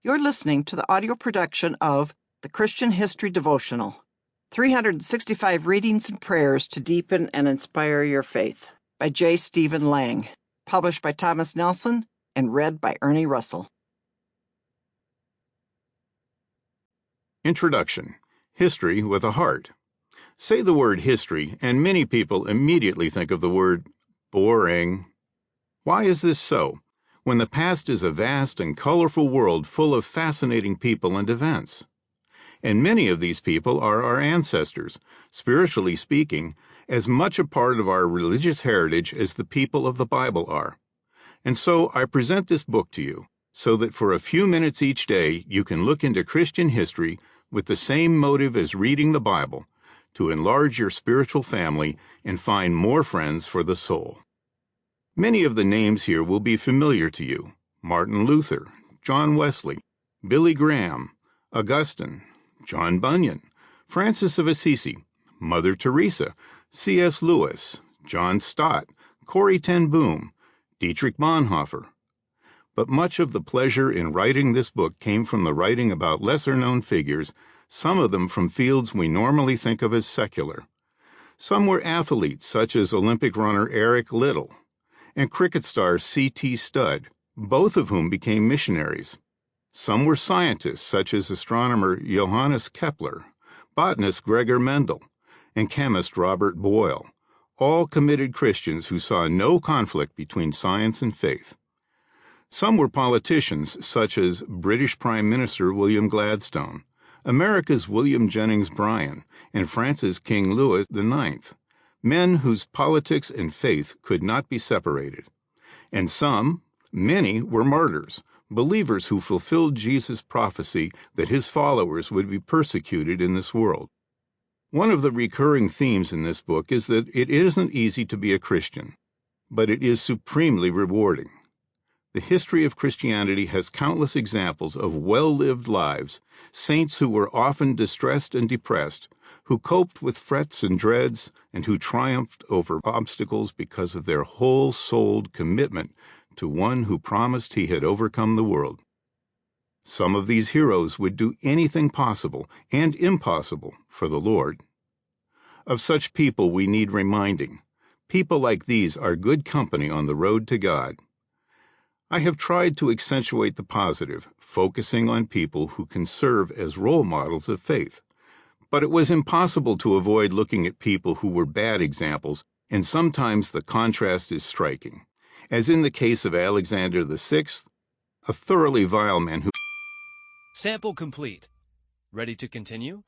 You're listening to the audio production of the Christian History Devotional, 365 Readings and Prayers to Deepen and Inspire Your Faith, by J. Stephen Lang, published by Thomas Nelson and read by Ernie Russell. Introduction. History with a Heart. Say the word history, and many people immediately think of the word boring. Why is this so, when the past is a vast and colorful world full of fascinating people and events? And many of these people are our ancestors, spiritually speaking, as much a part of our religious heritage as the people of the Bible are. And so I present this book to you, so that for a few minutes each day you can look into Christian history with the same motive as reading the Bible, to enlarge your spiritual family and find more friends for the soul. Many of the names here will be familiar to you: Martin Luther, John Wesley, Billy Graham, Augustine, John Bunyan, Francis of Assisi, Mother Teresa, C.S. Lewis, John Stott, Corrie ten Boom, Dietrich Bonhoeffer. But much of the pleasure in writing this book came from the writing about lesser-known figures, some of them from fields we normally think of as secular. Some were athletes, such as Olympic runner Eric Liddell and cricket star C.T. Studd, both of whom became missionaries. Some were scientists, such as astronomer Johannes Kepler, botanist Gregor Mendel, and chemist Robert Boyle, all committed Christians who saw no conflict between science and faith. Some were politicians, such as British Prime Minister William Gladstone, America's William Jennings Bryan, and France's King Louis IX, men whose politics and faith could not be separated. And many were martyrs, believers who fulfilled Jesus' prophecy that his followers would be persecuted in this world. One of the recurring themes in this book is that it isn't easy to be a Christian, but it is supremely rewarding. The history of Christianity has countless examples of well-lived lives, saints who were often distressed and depressed, who coped with frets and dreads, and who triumphed over obstacles because of their whole-souled commitment to one who promised he had overcome the world. Some of these heroes would do anything possible and impossible for the Lord. Of such people we need reminding. People like these are good company on the road to God. I have tried to accentuate the positive, focusing on people who can serve as role models of faith. But it was impossible to avoid looking at people who were bad examples, and sometimes the contrast is striking, as in the case of Alexander VI, a thoroughly vile man who... Sample complete. Ready to continue?